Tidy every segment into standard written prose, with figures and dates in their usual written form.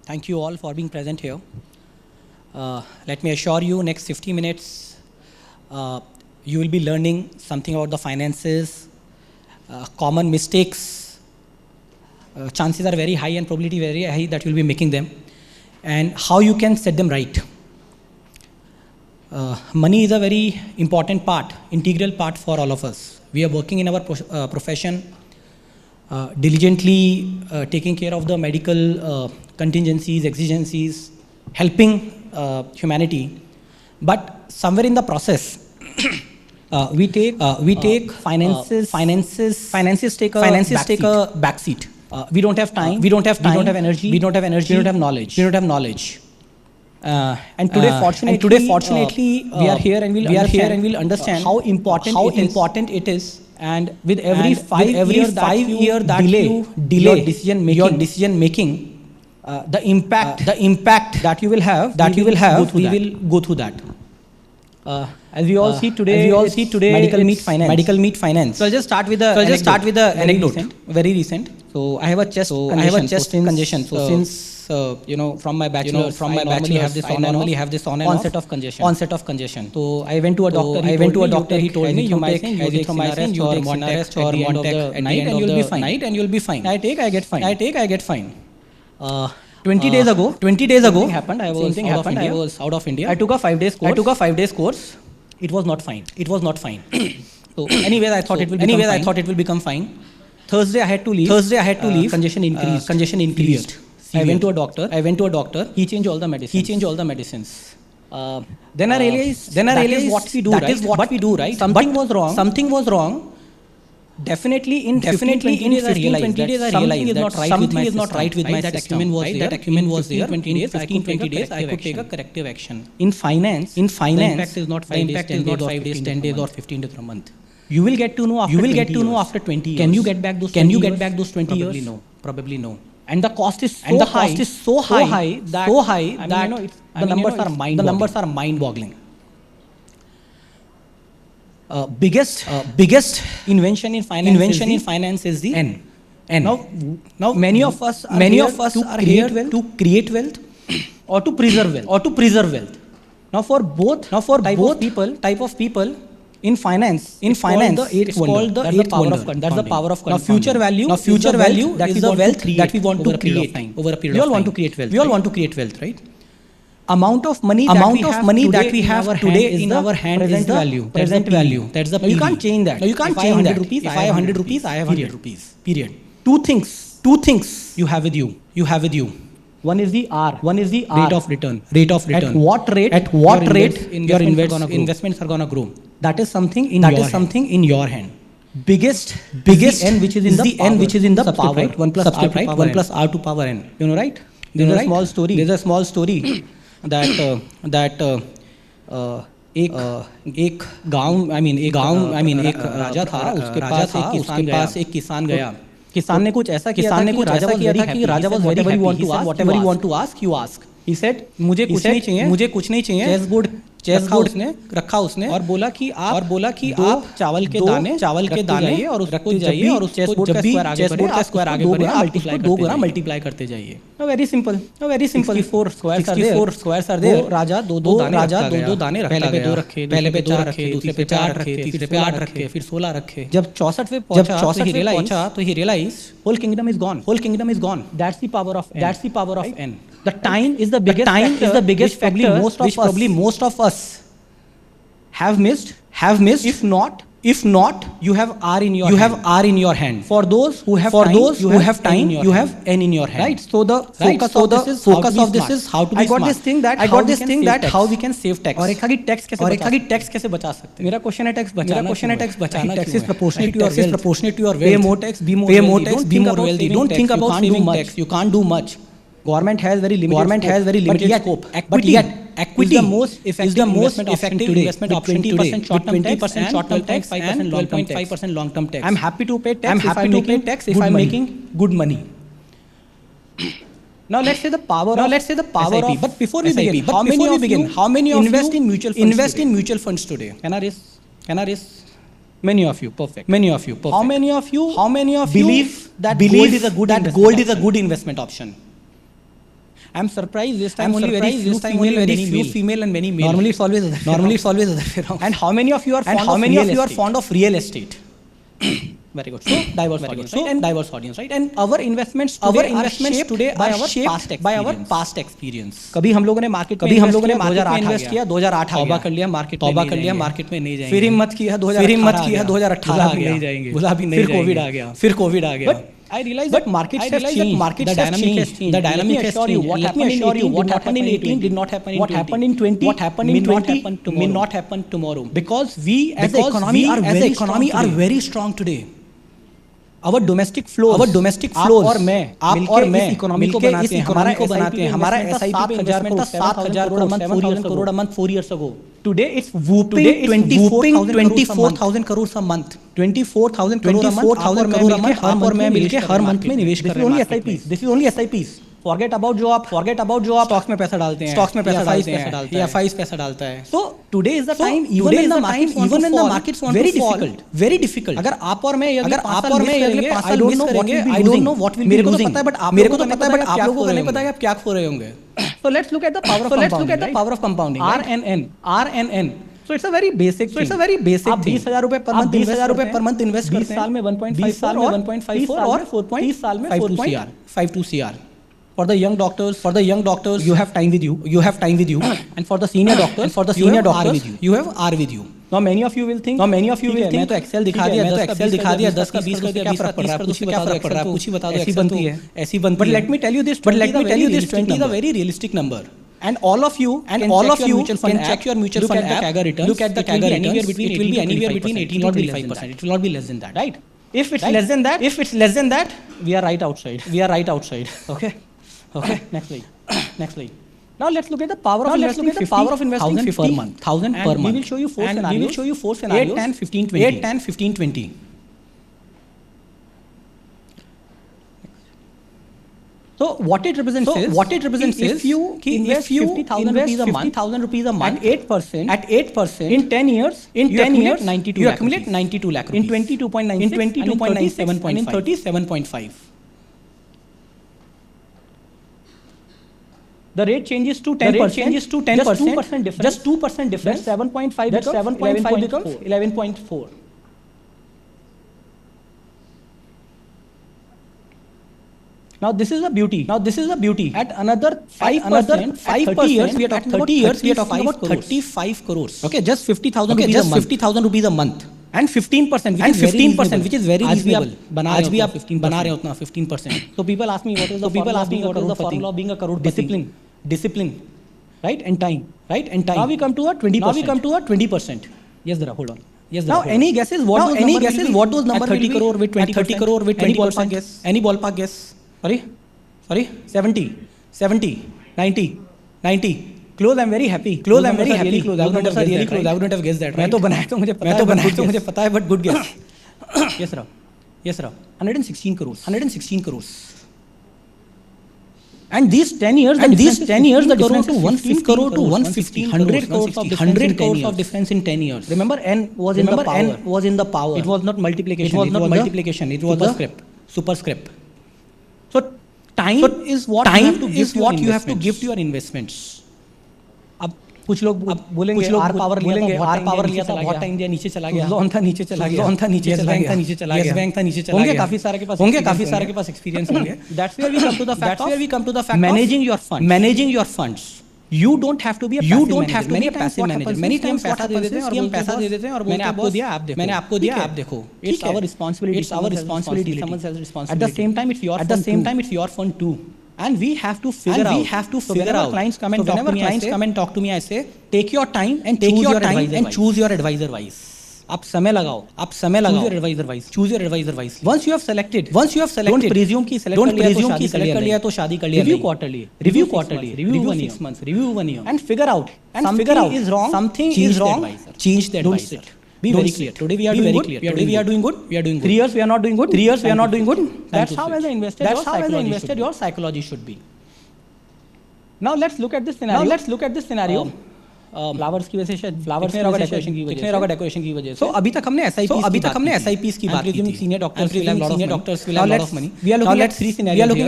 Thank you all for being present here. Let me assure you, next 50 minutes, you will be learning something about the finances, common mistakes. Chances are very high and probability very high that you will be making them, and how you can set them right. Money is a very important part, integral part for all of us. We are working in our profession, diligently taking care of the medical contingencies, exigencies, helping humanity. But somewhere in the process, we take finances take a backseat. We don't have time. We don't have energy. We don't have knowledge. And today, fortunately, we are here and we'll understand how important it is. And with every 5 years that you delay your decision making, the impact that you will have, we will go through that. As we all see today, medical meet finance. So I'll just start with the anecdote. Very recent. So I have a chest congestion. So since from my bachelor, I normally have this on and onset of congestion. So I went to a doctor. He told me, you take azithromycin, you take Monarest or Mondex at night, and you'll be fine. I take, I get fine. 20 days ago, happened. I was out of India. I took a 5 days course. It was not fine. So anyways, I thought it will become fine. Thursday I had to leave. Congestion increased. I went to a doctor. He changed all the medicines. Then I realized that is what we do, right? Something was wrong. Definitely in 20 days I realized something is not right with my system. That acumen was there. In 20 days I could take a corrective action. In finance, the impact is not 5 days, 10 days or 15 days or a month. You will get to know after 20 years. Can you get back those 20 years? Probably no. And the cost is so high that the numbers are mind-boggling. Biggest invention in finance is the N. Now many of us are here to create wealth or to preserve wealth. Now for both type of people in finance, it's called the eighth wonder. That's the power of content. Now future value is the wealth that we want to create over a period of time. We all want to create wealth, right? Amount of money that we have today in our hand is the present value. That's the PV. You can't change that. If I have 100 rupees, I have 100 rupees. Period. Two things you have with you. One is the R. Rate of return. At what rate your investments are gonna grow. That is something in your hand. Biggest N which is in the power. Right? 1 plus R to power N. You know, right? There's a small story that एक राजा था, उसके पास एक किसान गया. किसान ने कुछ ऐसा किया था कि राजा was very happy. Whatever you want to ask, you ask. He said, मुझे कुछ नहीं चाहिए. रखा उसने और बोला कि आप चावल के दाने और रखते जाइए और उस चेस बोर्ड का स्क्वायर आगे बढ़ेगा, 2 गुना मल्टीप्लाई करते जाइए. Very simple. 64 squares are there. राजा दो दाने रखता गया. पहले पे 2 रखे, दूसरे पे 4 रखे, तीसरे पे 8 रखे, फिर 16 रखे. जब 64 पे पहुंचा तो he realized whole kingdom is gone. That's the power of N. The time is the biggest factor which probably most of us have missed. If not, you have R in your hand. For those who have time, you have N in your hand. Right. So the focus of this is how to be smart. I got this thing that how we can save tax. और एक tax कैसे बचा सकते हैं. मेरा question है tax बचाना. Tax is proportionate to your wealth. Pay more tax, be more wealthy. Don't think about saving tax. You can't do much. Government has very limited scope. But yet equity is the most effective investment option today. 20% short-term tax and 12.5% long-term tax. I'm happy to pay tax if I'm making good money. Now let's say the power of. But before we begin, how many of you invest in mutual funds today? Can I raise? Many of you, perfect. How many of you believe that gold is a good investment option? I'm surprised this time only very few female and many male. Normally it's always other way around. And how many of you are fond of real estate? Very good. So diverse audience, right? And diverse audience, right? And our investments today are shaped by our past experience. कभी हम लोगों ने market में invest किया 2008 तौबा कर लिया market में नहीं जाएंगे, फिर हिम्मत किया 2018 आ गया, बोला अभी नहीं जाएंगे, फिर कोविड आ गया. I realized that markets have changed. The dynamic has changed. Let me assure you, what happened in 18 did not happen in 20. What happened in 20 may not happen tomorrow. Because we as an economy are very strong today. Our domestic flows, आप और मैं इस economy को बनाते हैं. हमारा SIP पे investment था 7,000 crore a month 4 years ago. Today it's whooping 24,000 crores a month. 24,000 crore a month. आप और मैं मिलके हर मंथ में निवेश कर रहे हैं. This is only SIPs. Forget about जो आप स्टॉक्स में पैसा डालते हैं, या FIs पैसा डालता है. So today is the time, even when the markets want to fall, very difficult. अगर आप और मैं अगले 5 साल मिस करेंगे, I don't know what will be losing. मेरे को तो पता है, बट आप लोगों को नहीं पता है आप क्या खो रहे होंगे. So let's look at the power of compounding. RNN. So it's a very basic thing. आप 20,000 रुपए पर मंथ इन्वेस्ट करते हैं. 20 साल में 1.54 और 30 साल में 4.52 CR. For the young doctors, you have time with you. And for the senior doctors, you have R with you. Now many of you will think, मैं तो Excel दिखा दिया 10 का 20 कर दिया, 20 का 30 कर दूँ, क्या फर्क पड़ रहा है, कुछ ही बता दो, ऐसी बनती है. But let me tell you this 20 is a very realistic number. And all of you can check your mutual fund app, look at the CAGR returns, it will be anywhere between 18 to 25%. It will not be less than that. Right? If it's less than that, we are right outside. Okay. Next slide. Now let's look at the power of investing 50,000 per month. 1,000 per month. We will show you 4 scenarios. 8, 10, 15, 20. So what it represents is if you invest 50,000 rupees a month at 8%, in 10 years, you accumulate 92 lakh rupees. In 22.96 and in 30 7.5. The rate changes to 10%. Just 2% difference. That 7.5 becomes 11.4. Now this is a beauty. At another 5%, 30 years, we are talking about 35 crores. Okay, just 50,000 rupees a month. And 15%, which is very reasonable. आज भी आप बना रहे हो उतना 15%. So people ask me what is the formula of being a crorepati? Discipline, right? And time. Now we come to a 20%. Yes, Dhara, hold on. Now any guesses what those numbers will be? 30 crore with 20%. Any ballpark guess? Sorry. 70, 90. Close, I'm very happy. I wouldn't have guessed that. मैं तो बनाया तो मुझे पता है, but good guess. Yes, sir. 116 crores. And these 10 years, the difference to 150 crore to 100 crores of difference in 10 years. Remember, N was in the power. It was not multiplication. It was the superscript. So time is what you have to give to your investments. अब कुछ लोग बोलेंगे R power लिया था, बहुत time दिया, नीचे चला गया, लोन था नीचे चला गया, यस बैंक था नीचे चला गया, होंगे काफी सारे के पास एक्सपीरियंस होंगे. That's where we come to the fact of managing your funds. You don't have to be a passive manager. Many times पैसा दे देते हैं और मैंने आपको दिया आप देखो. It's our responsibility. Someone else's responsibility. At the same time, it's your fund too. And we have to figure out. So whenever clients come and talk to me, I say, take your time and choose your advisor wise. आप समय लगाओ. Choose your advisor wise. Once you have selected, don't presume कि select कर लिया तो शादी कर लिया. Review quarterly. Review 6 months. Review 1 year. And figure out. Something is wrong. Change the advisor. Don't sit. Be very clear. Today we are doing good. 3 years we are not doing good. That's how as an investor your psychology should be. Now let's look at this scenario. Flowers की वजह से flowers decoration की वजह से. So अभी तक हमने SIPs की बात की थी. Senior doctors will have a lot of money. We are looking at three scenarios here. You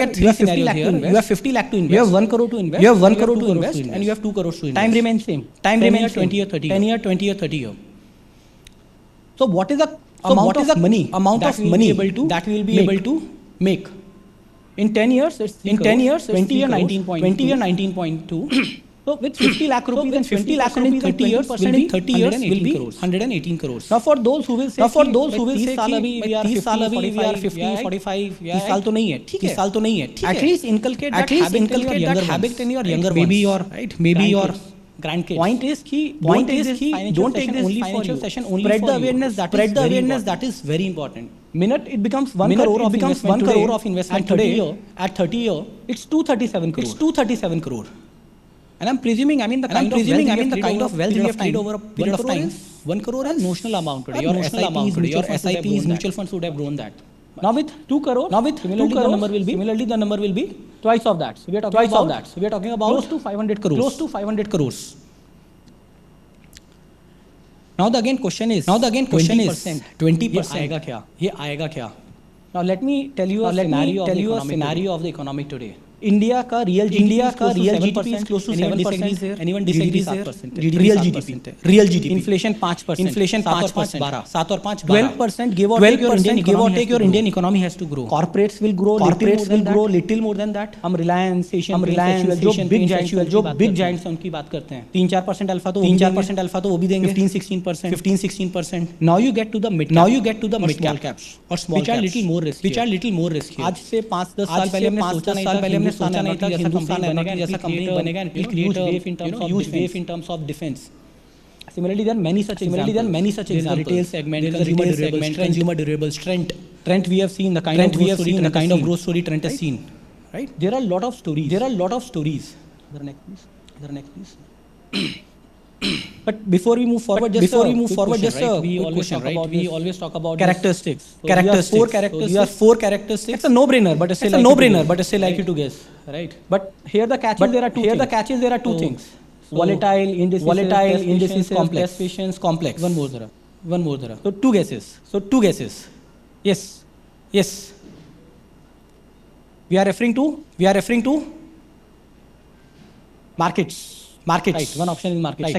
have 50 lakh to invest. You have 1 crore to invest. And you have 2 crores to invest. Time remains same. 20 or 30 year. 20 or 30 year. So what is the amount of money that we will be able to make? In 10 years, it's 20 year 19.2. So with 50 lakh rupees and 50 lakh rupees in 30 years will be 118 crores. Now for those who will say we are 50, 45, 30 साल तो नहीं है, ठीक है. At least inculcate that habit in your younger ones. Maybe your grandkids. Point is don't take this financial session only for you. Spread the awareness that is very important. Minute it becomes 1 crore of investment today. At 30 year, it's 237 crore. And I'm presuming, the kind of wealth you have created over a period of time. 1 crore is notional amount today. Your SIPs, mutual funds would have grown that. Now with 2 crore, similarly the number will be twice of that. So we are talking about close to 500 crores. Now the again question is 20%. ये आएगा क्या? Now let me tell you a scenario of the economic today. India का real GDP is close to 7%. Anyone disagrees here? Real GDP. Inflation 5%. 7 और 5 12%. Give or take your Indian economy has to grow. Corporates will grow little more than that. हम Reliance, Asian Paints, जो big giants हैं उनकी बात करते हैं. 3-4% alpha तो वो भी देंगे. 15-16%. Now you get to the mid small caps or small caps which are little more risky. आज से 5-10 साल पहले हमने सोचा नहीं था कि हिंदुस्तान जैसा कंपनी बनेगा and will create a huge wave in terms of defense. Similarly, there are many such examples. The retail segment, consumer durables, Trent. We have seen the kind of growth story Trent has seen. Right? There are a lot of stories. Other next, please. But before we move forward, just a question, right? We always talk about characteristics. We have 4 characteristics. It's a no-brainer, but I still like you to guess, right? But here the catch is there are two things. So volatile, indices, complex. Patience, complex. One more dhara. So two guesses. Yes. We are referring to markets. Right. One option is market.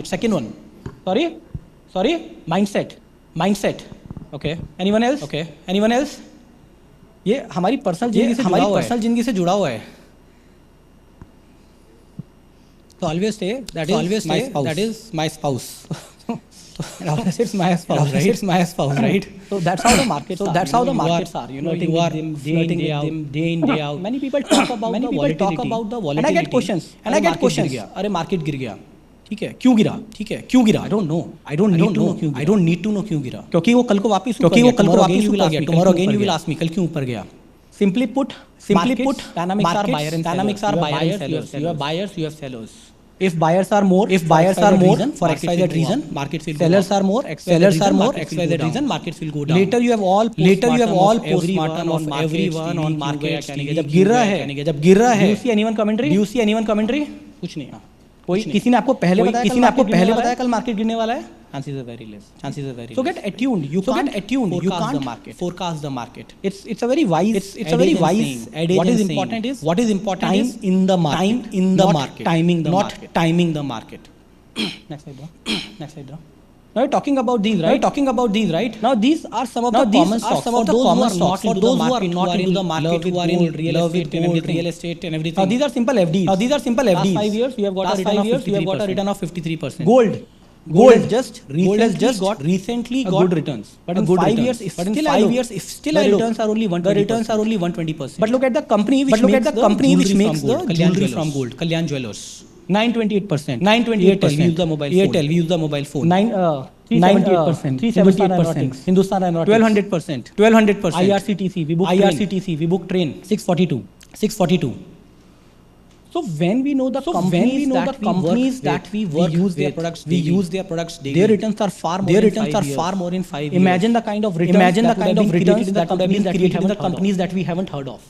Second one. Sorry. Mindset. Okay. Anyone else? ये हमारी personal जिंदगी से जुड़ा हुआ है. So always say that is my spouse. It's my spouse, right? So that's how the markets are. You are flirting with them day in, day out. Many people talk about the volatility. And I get questions. अरे market गिर गया. ठीक है. क्यों गिरा? I don't know. I don't need to know क्यों गिरा. क्योंकि वो कल को वापस ऊपर गया. Tomorrow again you will ask me कल क्यों ऊपर गया. Simply put, dynamics are buyers and sellers. You have buyers, you have sellers. If buyers are more for XYZ reason, markets will go down. Sellers are more XYZ reason, markets will go down. Later you have all postmortem of everyone on markets. जब गिर रहा है. Do you see anyone commentary? कुछ नहीं. कोई किसी ने आपको पहले बताया कल मार्केट गिरने वाला है? Chances are very less. So get attuned. You can't forecast the market. It's a very wise adage. What is important is time in the market. Not timing the market. Next slide, bro. Now you're talking about these, right? Now these are some of the common stocks for those who are not into the market, who are in real estate and everything. Now these are simple FDs. Last 5 years we have got a return of 53%. Gold has just recently got good returns. But in 5 years, if still the returns are only 120%. But look at the company which makes the jewelry from gold, Kalyan Jewellers. 928%. Airtel, we use the mobile phone. 378%. Hindustan Aeronautics. 1200%. IRCTC, we book train. 642. So when we know the companies that we use their products daily, their returns are far more in 5 years. Imagine the kind of returns that would have been created in the companies that we haven't heard of.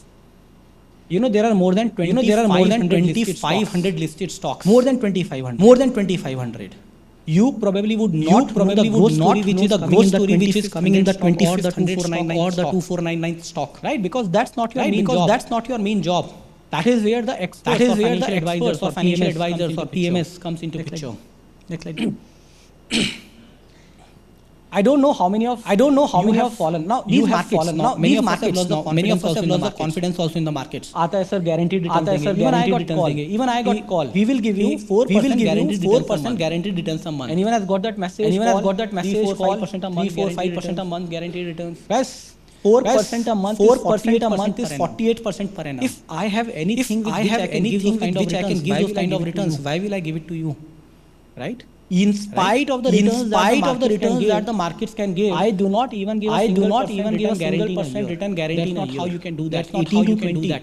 there are more than 2,500 listed stocks. More than 2,500. More than 2,500. You probably would not know the growth story which is coming in the 25th or the 2499 stock, right? Because that's not your main job. That is where the advisors or financial advisors or PMS comes into picture. Next slide. I don't know how many have fallen. Now these markets now many of us have lost the confidence also in the markets. आता है sir guaranteed returns. Even I got call. We will give you 4% guaranteed returns a month. Anyone has got that message? 4-5% a month, 4-5% a month guaranteed returns. Yes. 4% a month is 48% per annum. If I have anything which I can give those kind of returns, why will I give it to you? Right? In spite of the returns that the markets can give, I do not even give a single percent return guarantee. That's not how you can do that.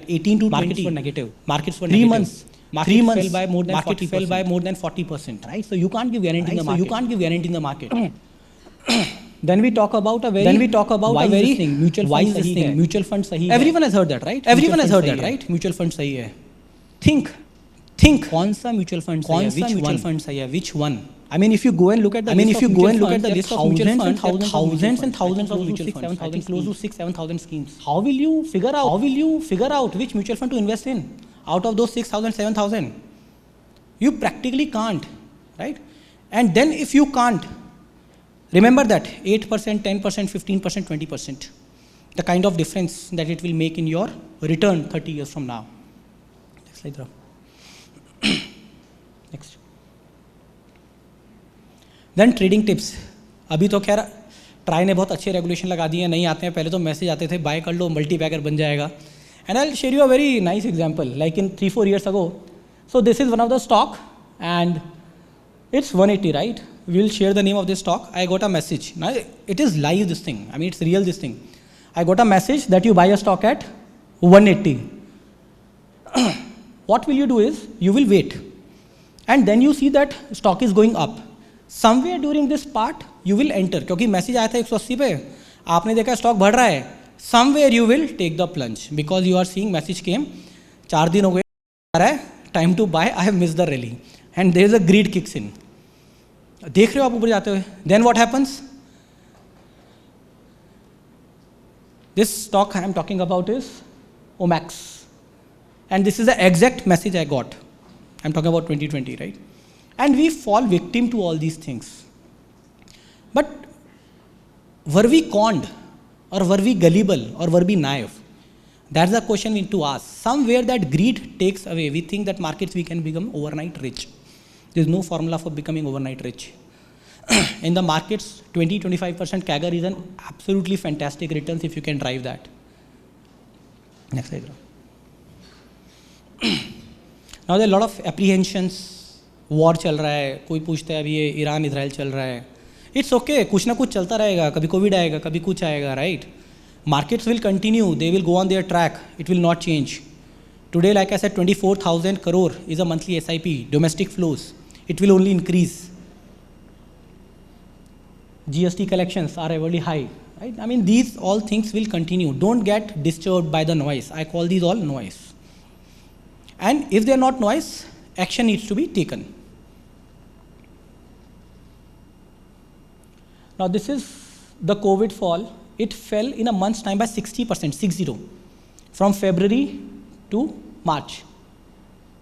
18 to 20. Markets were negative. 3 months. Markets fell by more than 40%. Right? So you can't give guarantee in the market. Then we talk about a very wise thing. Mutual fund sahi hai. Everyone has heard that, right? Mutual fund sahi hai. Think. कौन सा mutual fund सही है? Which one? I mean, if you go and look at the list of mutual funds, thousands and thousands of mutual funds, I think close to 6,000-7,000 schemes. How will you figure out which mutual fund to invest in out of those 6,000-7,000? You practically can't, right? And then if you can't, remember that 8%, 10%, 15%, 20%, the kind of difference that it will make in your return 30 years from now. Next slide. Next. Then trading tips. अभी तो खैर try ने बहुत अच्छे regulation लगा दिए हैं, नहीं आते हैं. पहले तो मैसेज आते थे बाय कर लो मल्टी बैगर बन जाएगा. And I'll share you a very nice example. Like in 3-4 years ago, so this is one of the stock and it's 180, right? We'll share the name of this stock. I got a message. Now it is live this thing. I mean it's real this thing. I got a message that you buy a stock at 180. What will you do is you will wait. And then you see that stock is going up. Somewhere during this part you will enter. क्योंकि message आया था 180 पे, आपने देखा stock बढ़ रहा है. Somewhere you will take the plunge because you are seeing message came. 4 दिन हो गए आ रहा है, time to buy. I have missed the rally and there is a greed kicks in. देख रहे हो आप ऊपर जाते हुए. Then what happens? This stock I am talking about is Omax. And this is the exact message I got. I'm talking about 2020, right? And we fall victim to all these things. But were we conned, or were we gullible, or were we naive? That's the question we need to ask. Somewhere that greed takes away. We think that markets we can become overnight rich. There's no formula for becoming overnight rich. In the markets, 20-25% CAGR is an absolutely fantastic returns if you can drive that. Next slide. Now there are a lot of apprehensions. War चल रहा है, कोई पूछता है अभी ये Iran Israel चल रहा है. इट्स ओके, कुछ ना कुछ चलता रहेगा. कभी कोविड आएगा, कभी कुछ आएगा, right? Markets will continue, they will go on their track, it will not change. Today like I said 24,000 crore is a monthly SIP, domestic flows. It will only increase. GST collections are really high, right? I mean these all things will continue. Don't get disturbed by the noise. I call these all noise. And if they are not noise, action needs to be taken. Now this is the COVID fall. It fell in a month's time by 60%, 60, from February to March.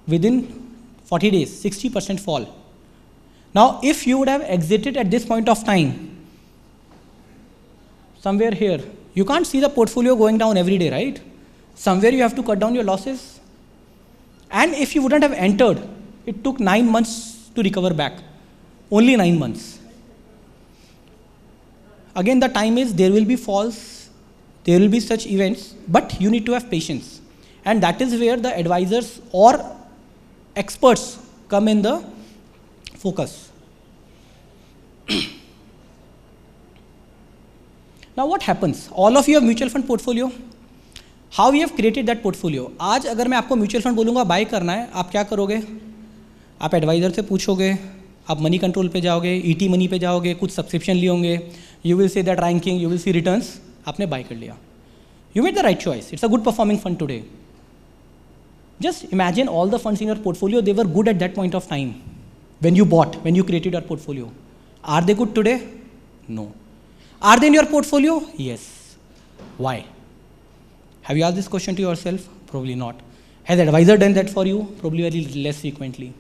Within 40 days, 60% fall. Now if you would have exited at this point of time, somewhere here, you can't see the portfolio going down every day, right? Somewhere you have to cut down your losses. And if you wouldn't have entered, it took 9 months to recover back. Only 9 months. Again, the time is there will be falls, there will be such events, but you need to have patience. And that is where the advisors or experts come in the focus. Now what happens? All of you have mutual fund portfolio. How we have created that portfolio? आज अगर मैं आपको mutual fund बोलूँगा bye करना है, आप क्या करोगे? आप एडवाइज़र से पूछोगे, आप मनी कंट्रोल पे जाओगे, ईटी मनी पे जाओगे, कुछ सब्सक्रिप्शन लिए होंगे, you will see that ranking, you will see returns, आपने बाय कर लिया. You made the right choice. It's a good performing fund today. Just imagine all the funds in your portfolio, they were good at that point of time when you bought, when you created your portfolio. Are they good today? No. Are they in your portfolio? Yes. Why? Have you asked this question to yourself? Probably not. Has advisor done that for you? Probably very less frequently.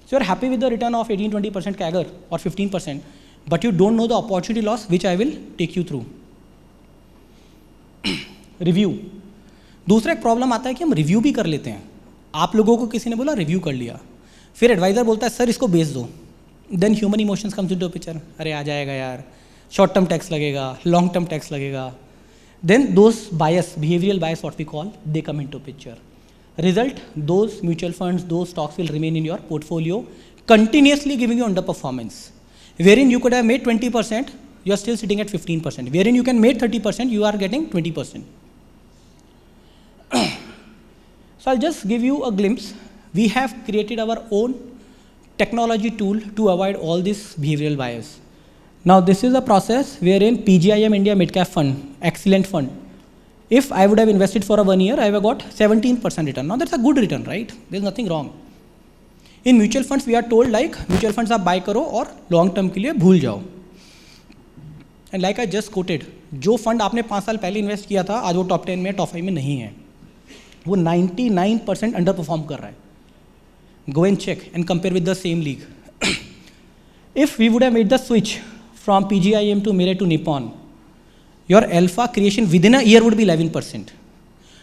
So you're happy with the return of 18-20% CAGR or 15%, but you don't know the opportunity loss, which I will take you through. Review. दूसरा एक problem आता है कि हम review भी कर लेते हैं. आप लोगों को किसी ने बोला रिव्यू कर लिया, फिर एडवाइजर बोलता है सर इसको बेच दो. Then human emotions comes into picture. अरे आ जाएगा यार, शॉर्ट टर्म टैक्स लगेगा, लॉन्ग टर्म टैक्स लगेगा. Then those bias, behavioral bias, what we call, they come into picture. Result, those mutual funds, those stocks will remain in your portfolio, continuously giving you underperformance. Wherein you could have made 20%, you are still sitting at 15%. Wherein you can make 30%, you are getting 20%. So I'll just give you a glimpse. We have created our own technology tool to avoid all this behavioral bias. Now this is a process wherein PGIM India Midcap Fund, excellent fund. If I would have invested for 1 year, I have got 17% return. Now that's a good return, right? There's nothing wrong. In mutual funds, we are told like mutual funds आप buy करो और long term के लिए भूल जाओ. And like I just quoted, जो fund आपने 5 साल पहले invest किया था, आज वो top 10 में, top 5 में नहीं है. वो 99% underperform कर रहा है. Go and check and compare with the same league. If we would have made the switch from PGIM to Mirae to Nippon, your alpha creation within a year would be 11%.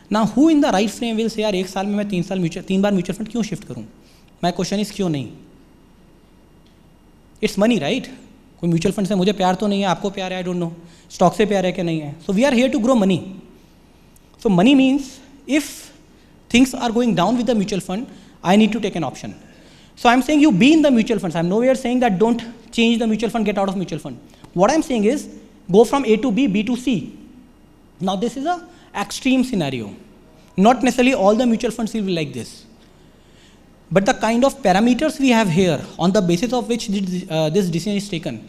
Now, who in the right frame will say, यार एक साल में मैं 3 बार mutual fund क्यों shift करूँ? My question is क्यों नहीं? It's money, right? कोई म्यूचुअल फंड से मुझे प्यार तो नहीं है, आपको प्यार है, I don't know. स्टॉक से प्यार है कि नहीं है? So we are here to grow money. So money means if things are going down with the mutual fund, I need to take an option. So I'm saying you be in the mutual funds. I'm nowhere saying that don't change the mutual fund, get out of mutual fund. What I'm saying is go from A to B, B to C. Now this is a extreme scenario. Not necessarily all the mutual funds will be like this. But the kind of parameters we have here on the basis of which this decision is taken,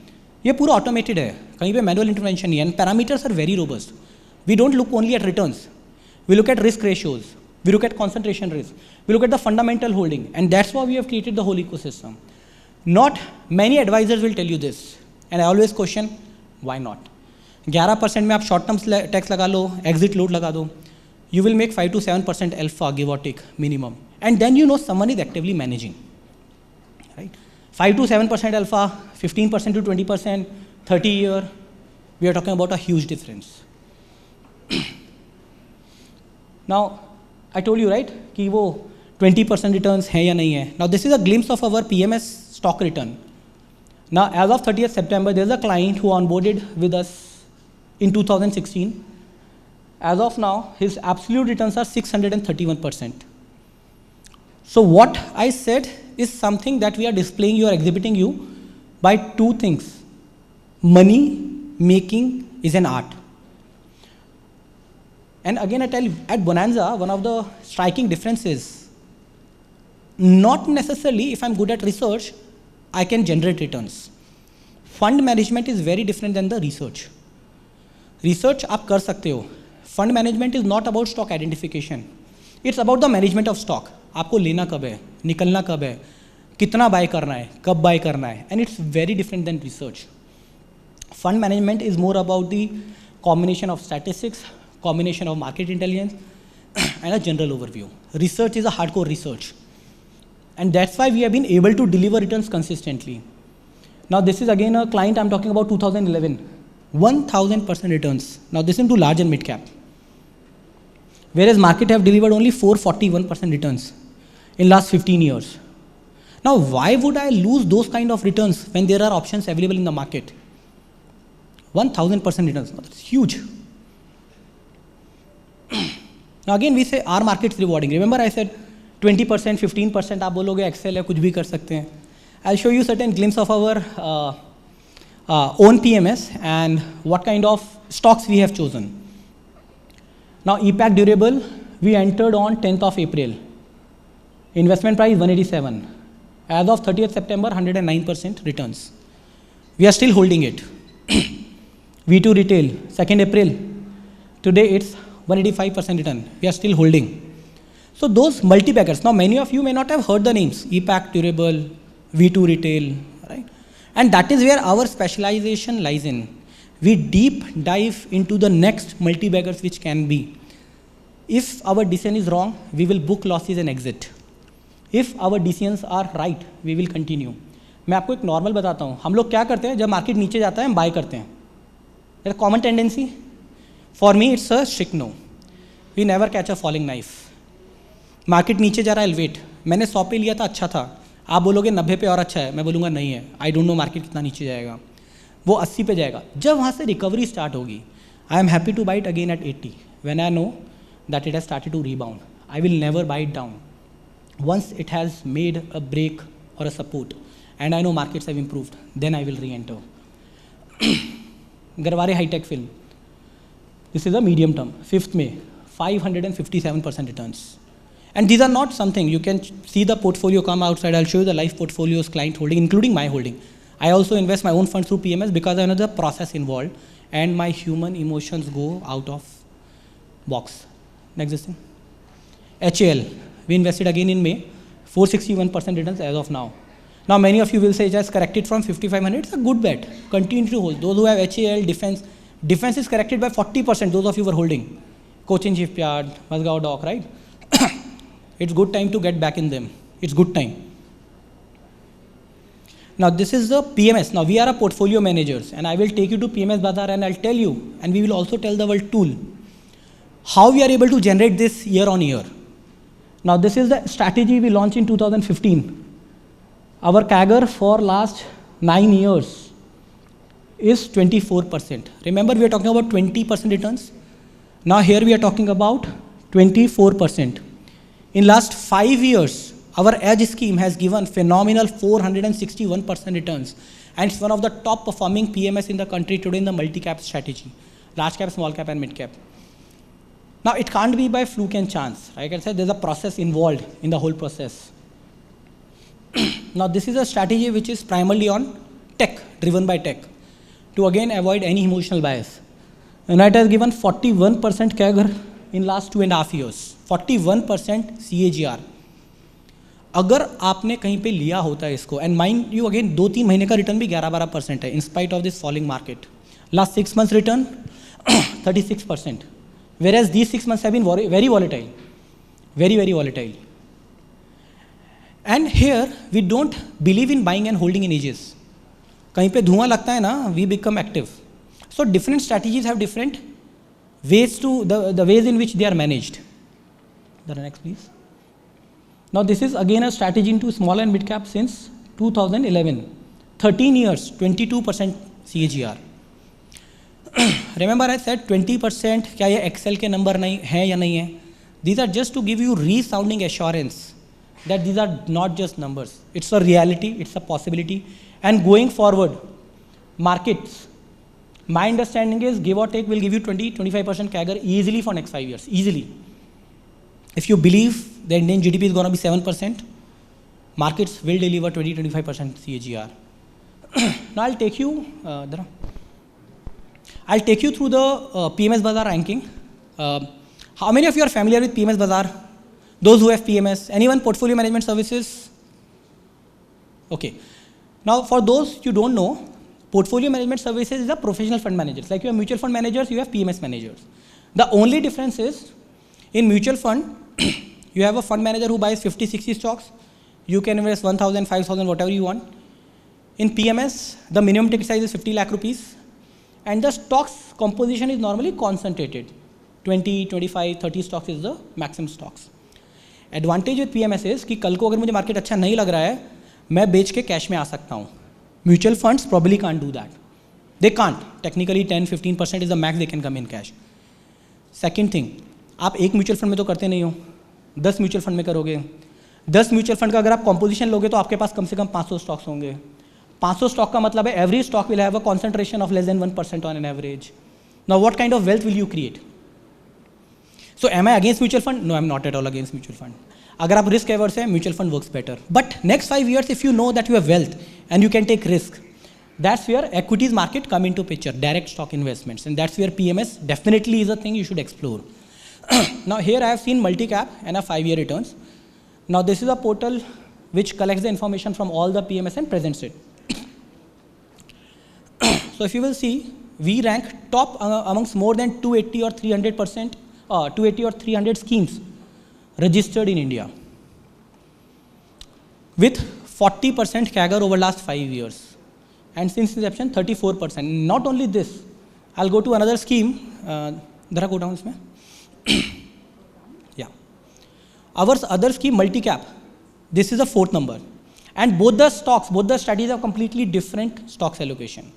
ये पूरा automated है. कहीं पे manual intervention नहीं है. And parameters are very robust. We don't look only at returns. We look at risk ratios. We look at concentration risk. We look at the fundamental holding, and that's why we have created the whole ecosystem. Not many advisors will tell you this, and I always question, why not? 11% में आप short term tax लगा लो, exit load लगा दो, you will make 5 to 7% alpha, give or take, minimum. And then you know someone is actively managing, right? 5 to 7% alpha, 15% to 20%, 30 year, we are talking about a huge difference. Now, I told you, right, कि वो 20% returns है या नहीं है. Now, this is a glimpse of our PMS stock return. Now, as of 30th September, there is a client who onboarded with us in 2016. As of now, his absolute returns are 631%. So what I said is something that we are displaying you or exhibiting you by two things. Money making is an art. And again, I tell you, at Bonanza, one of the striking differences, not necessarily if I'm good at research, I can generate returns. Fund management is very different than the research. Research आप कर सकते हो. Fund management is not about stock identification. It's about the management of stock. आपको लेना कब है, निकलना कब है, कितना buy करना है, कब buy करना है, and it's very different than research. Fund management is more about the combination of statistics, combination of market intelligence, and a general overview. Research is a hardcore research. And that's why we have been able to deliver returns consistently. Now this is again a client I'm talking about 2011. 1000% returns. Now this is into large and mid cap. Whereas market have delivered only 441% returns in last 15 years. Now why would I lose those kind of returns when there are options available in the market? 1000% returns. Now that's huge. Now again we say our market is rewarding. Remember I said 20%, 15% आप बोलोगे Excel है कुछ भी कर सकते हैं. I'll show you certain glimpse of our own PMS and what kind of stocks we have chosen. Now EPAC Durable, we entered on 10th of April. Investment price 187. As of 30th September, 109% returns. We are still holding it. V2 Retail, 2nd April. Today it's 185% return. We are still holding. So those multi-baggers, now many of you may not have heard the names, EPAC Durable, V2 Retail, right? And that is where our specialization lies in. We deep dive into the next multi-baggers which can be. If our decision is wrong, we will book losses and exit. If our decisions are right, we will continue. मैं आपको एक normal बताता हूँ. हम लोग क्या करते हैं जब मार्केट नीचे जाता है हम बाय करते हैं. That's a common tendency. For me, it's a strict no. We never catch a falling knife. Market नीचे जा रहा है, वेट. मैंने 100 पे लिया था, अच्छा था. आप बोलोगे 90 पे और अच्छा है, मैं बोलूँगा नहीं है. आई डोंट नो मार्केट कितना नीचे जाएगा. वो 80 पे जाएगा. जब वहाँ से रिकवरी स्टार्ट होगी, I am happy to buy it again at 80 when I know that it has started to rebound. I will never buy it down once it has made a break or a support and I know markets have improved, then I will re-enter. Garware High Tech Film. This is a medium term. 5th May, 557% returns. And these are not something, you can see the portfolio come outside, I'll show you the live portfolios, client holding, including my holding. I also invest my own funds through PMS because I know the process involved and my human emotions go out of box. Next thing. HAL. We invested again in May, 461% returns as of now. Now many of you will say it has corrected from 5500. It's a good bet. Continue to hold. Those who have HAL, defense is corrected by 40%. Those of you who are holding. Cochin Shipyard, Mazgaon Dock, right? It's good time to get back in them. It's good time. Now this is the PMS. Now we are a portfolio managers and I will take you to PMS Bazaar and I'll tell you, and we will also tell the world tool, how we are able to generate this year on year. Now this is the strategy we launched in 2015. Our CAGR for last 9 years is 24%. Remember we are talking about 20% returns. Now here we are talking about 24%. In last 5 years, our Edge scheme has given phenomenal 461% returns. And it's one of the top performing PMS in the country today in the multi-cap strategy. Large cap, small cap and mid cap. Now it can't be by fluke and chance. Like I said, there's a process involved in the whole process. Now this is a strategy which is primarily on tech, driven by tech, to again avoid any emotional bias. And it has given 41% CAGR in last 2.5 years. 41% CAGR. अगर आपने कहीं पे लिया होता है इसको, and mind you again 2-3 महीने का रिटर्न भी 11-12% है, in spite of this falling market. Last 6 months return 36%. Whereas these 6 months have been very volatile, very volatile. And here we don't believe in buying and holding in ages. कहीं पे धुआं लगता है ना, we become active. So different strategies have different ways to the ways in which they are managed. The next please. Now this is again a strategy into small and mid cap since 2011. 13 years, 22% CAGR. Remember I said 20%, क्या ये Excel के number नहीं है या नहीं है? These are just to give you resounding assurance that these are not just numbers. It's a reality, it's a possibility. And going forward, markets, my understanding is give or take will give you 20-25% CAGR easily for next 5 years, easily. If you believe the Indian GDP is going to be 7%, markets will deliver 20-25% CAGR. Now I'll take you through the PMS Bazaar ranking. How many of you are familiar with PMS Bazaar? Those who have PMS, anyone portfolio management services? Okay. Now for those you don't know, portfolio management services is a professional fund managers. Like you have mutual fund managers, you have PMS managers. The only difference is in mutual fund, you have a fund manager who buys 50-60 stocks. You can invest 1,000, 5,000, whatever you want. In PMS, the minimum ticket size is 50 lakh rupees. And the stocks composition is normally concentrated. 20, 25, 30 stocks is the maximum stocks. Advantage with PMS is कि कल को अगर मुझे market अच्छा नहीं लग रहा है, मैं बेच के कैश में आ सकता हूँ. Mutual funds probably can't do that. They can't. Technically 10-15% is the max they can come in cash. Second thing, आप एक म्यूचुअल फंड में तो करते नहीं हो, 10 म्यूचुअल फंड में करोगे. 10 म्यूचुअल फंड का अगर आप कॉम्पोजिशन लोगे तो आपके पास कम से कम 500 स्टॉक्स होंगे. 500 स्टॉक का मतलब है every stock will have a concentration of less than 1% on an average. Now what kind of wealth will you create? So am I against mutual fund? No, I'm not at all against mutual fund. अगर आप risk averse हैं, mutual fund works better. But next 5 years, if you know that you have wealth and you can take risk, that's where equities market come into picture, direct stock investments, and that's where PMS definitely is a thing you should explore. Now here I have seen multi-cap and a 5-year returns. Now this is a portal which collects the information from all the PMS and presents it. So if you will see, we rank top amongst more than 280 or 300 schemes registered in India, with 40% CAGR over last 5 years, and since inception 34%. Not only this, I'll go to another scheme. Dhara go down isme. Yeah. Our other scheme, multi-cap, this is the 4th number, and both the strategies have completely different stocks allocation.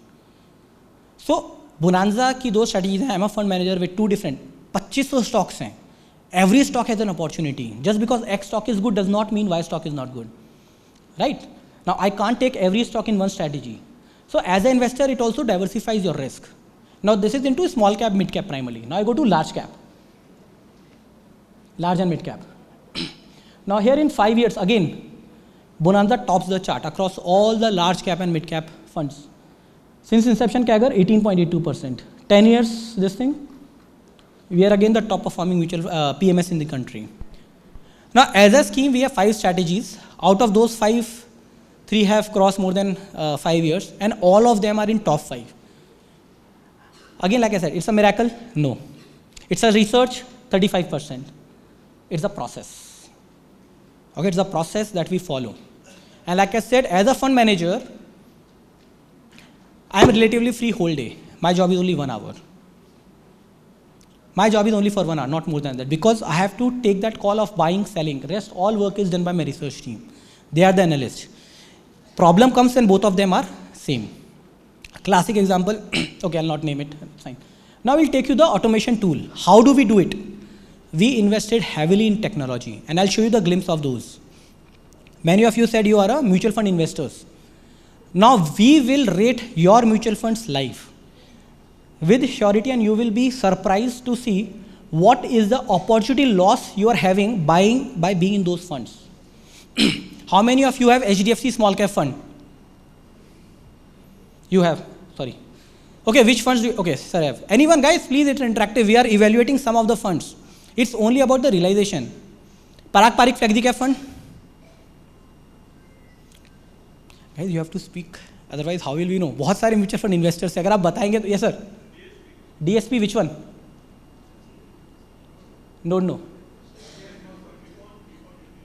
So Bonanza की 2 strategies हैं. I'm a fund manager with 2 different 2500 stocks हैं. Every stock has an opportunity. Just because X stock is good does not mean Y stock is not good, right? Now I can't take every stock in one strategy. So as an investor, it also diversifies your risk. Now this is into small cap, mid cap primarily. Now I go to large cap, large and mid cap. Now here in 5 years, again, Bonanza tops the chart across all the large cap and mid cap funds. Since inception CAGR 18.82%. 10 years, this thing, we are again the top performing mutual PMS in the country. Now as a scheme, we have 5 strategies. Out of those 5, 3 have crossed more than 5 years, and all of them are in top 5. Again, like I said, it's a miracle? No. It's a research? 35%. It's a process. Okay, it's a process that we follow. And like I said, as a fund manager, I am relatively free whole day. My job is only 1 hour. My job is only for 1 hour, not more than that, because I have to take that call of buying, selling. Rest all work is done by my research team. They are the analysts. Problem comes when both of them are same. Classic example, okay, I'll not name it, fine. Now we'll take you the automation tool. How do we do it? We invested heavily in technology, and I'll show you the glimpse of those. Many of you said you are a mutual fund investors. Now we will rate your mutual funds live with surety, and you will be surprised to see what is the opportunity loss you are having by being in those funds. How many of you have HDFC small cap fund? You have, sorry. Okay, which funds do you, okay, sir, I have. Anyone, guys, please, it's interactive. We are evaluating some of the funds. It's only about the realization. Parag Parikh Flexi Cap Fund? Guys, you have to speak, otherwise how will we know? बहुत सारे mutual fund investors हैं, अगर आप बताएंगे तो, yes sir. DSP, which one? Don't know.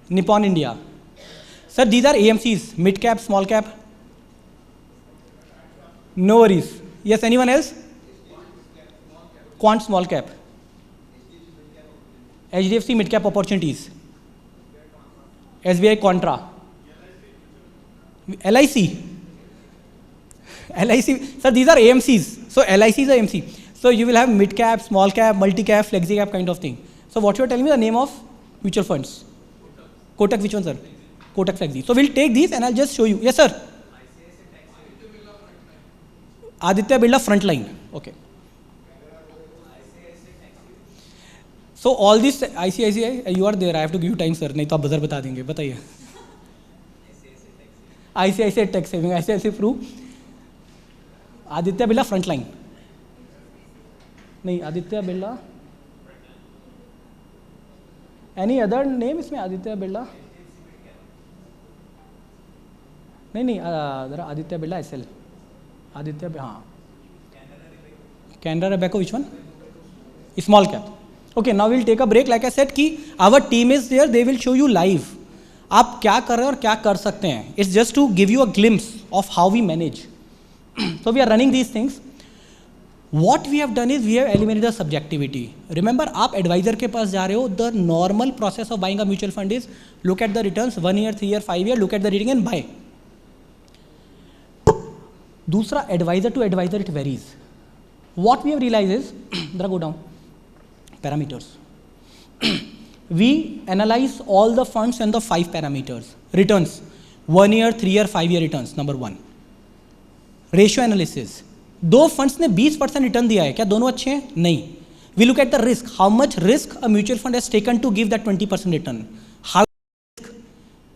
Nippon India. Sir, these are AMCs, mid cap, small cap. No worries. Yes, anyone else? Quant small cap. HDFC mid cap opportunities. SBI Contra. LIC. LIC. Sir, these are AMCs. So LIC is AMC. So you will have mid cap, small cap, multi cap, flexi cap kind of thing. So what you are telling me the name of mutual funds? Kotak, which one, sir? Kotak Flexi. So we'll take these and I'll just show you. Yes, sir. Aditya Birla Frontline. Okay. So all this ICICI, you are there. I have to give you time, sir. नहीं तो आप buzzer बता देंगे. बताइए. ICICI Tech Saving, ICICI Pru. Aditya Birla Frontline. नहीं, Aditya Birla. Any other name इसमें Aditya Birla? नहीं, जरा Aditya Birla SL. Aditya, हाँ. Canara Robeco, which one? Small cap. Okay, now we'll take a break. Like I said, कि our team is there. They will show you live. आप क्या कर रहे हैं और क्या कर सकते हैं. It's just to give you a glimpse of how we manage. So we are running these things. What we have done is we have eliminated the subjectivity. Remember, आप advisor के पास जा रहे हो. The normal process of buying a mutual fund is look at the returns 1 year, 3 year, 5 year. Look at the rating and buy. दूसरा advisor to advisor it varies. What we have realized is, जरा go down. Parameters. We analyze all the funds and the 5 parameters. Returns, 1 year, 3 year, 5 year returns, number 1. Ratio analysis. दो funds ने 20% return दिया है, क्या दोनों अच्छे हैं? नहीं. We look at the risk. How much risk a mutual fund has taken to give that 20% return? How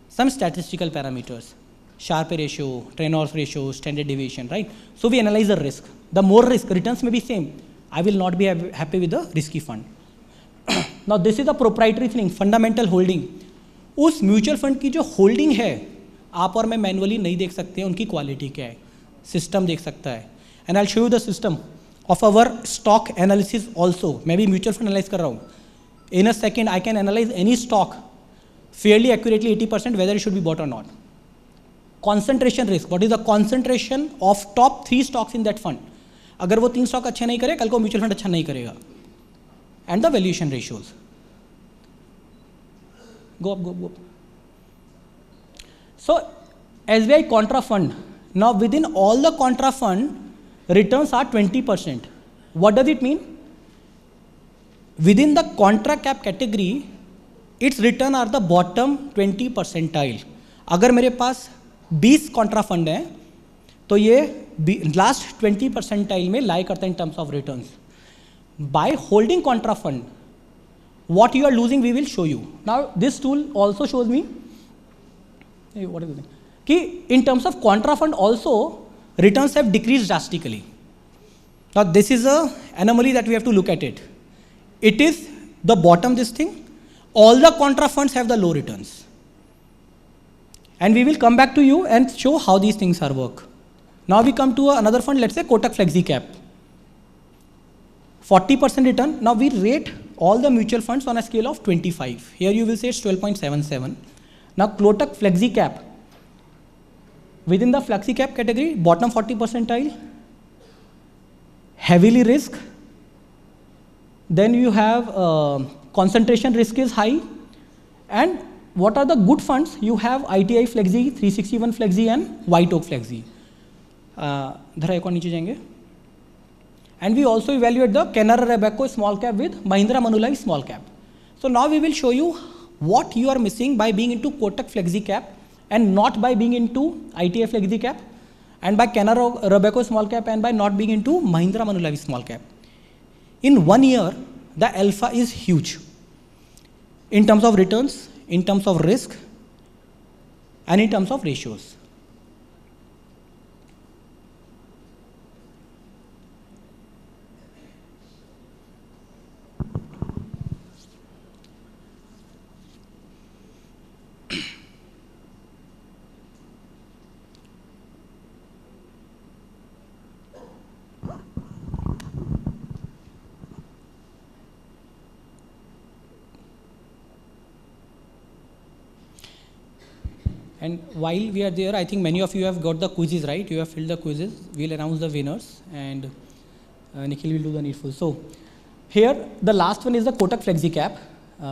some statistical parameters. Sharpe ratio, Reynolds ratio, standard deviation, right? So we analyze the risk. The more risk, returns may be same. I will not be happy with the risky fund. Now this is a proprietary thing, fundamental holding. उस mutual fund की जो holding है आप और मैं manually नहीं देख सकते हैं उनकी क्वालिटी क्या है, सिस्टम देख सकता है. And I will show you the system of our stock analysis also. मैं भी म्यूचुअल फंड एनालाइज कर रहा हूँ. In a second I can analyse any stock fairly accurately 80% whether it should be bought or not. Concentration risk, what is the concentration of top 3 stocks in that fund? अगर वो 3 stock अच्छे नहीं करे कल को म्यूचुअल फंड अच्छा नहीं करेगा. And the valuation ratios. Go up. So SBI contra fund, now within all the contra fund returns are 20%. What does it mean? Within the contra cap category it's return are the bottom 20 percentile. अगर मेरे पास 20 Contra fund हैं तो ये last 20 percentile में लाई करता है in terms of returns. By holding Contra fund what you are losing we will show you. Now this tool also shows me what is it कि in terms of contra fund also returns have decreased drastically. Now this is a anomaly that we have to look at it. It is the bottom this thing. All the contra funds have the low returns. And we will come back to you and show how these things are work. Now we come to another fund, let's say Kotak Flexi Cap. 40% return. Now we rate all the mutual funds on a scale of 25. Here you will say it's 12.77. Now Kotak Flexi Cap. Within the Flexi Cap category, bottom 40 percentile, heavily risk. Then you have concentration risk is high. And what are the good funds? You have ITI Flexi, 361 Flexi and White Oak Flexi. धरा एक और नीचे जाएंगे. And we also evaluate the Canara Robeco small cap with Mahindra Manulife small cap. So now we will show you what you are missing by being into Kotak Flexi Cap and not by being into ITI Flexi Cap, and by Canara Robeco small cap and by not being into Mahindra Manulife small cap. In 1 year, the alpha is huge in terms of returns, in terms of risk, and in terms of ratios. And while we are there, I think many of you have got the quizzes, right? You have filled the quizzes. We'll announce the winners and Nikhil will do the needful. So here the last one is the Kotak Flexi Cap.